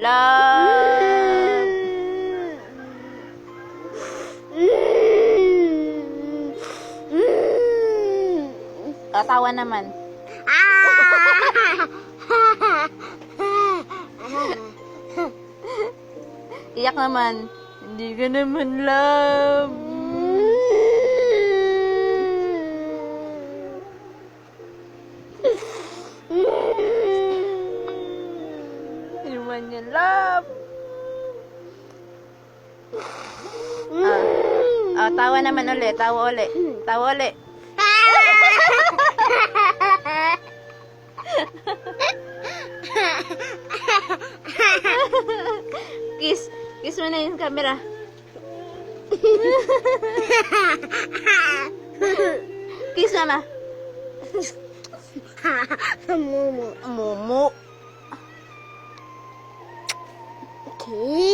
Love. Tawa naman. Iyak naman. Hindi ka naman love. Hindi naman niya love. Tawa naman ulit. Tawa ulit. Tawa ulit. Kiss. Kiss mo na yung camera. Kiss mama. Momo. Momo. Okay.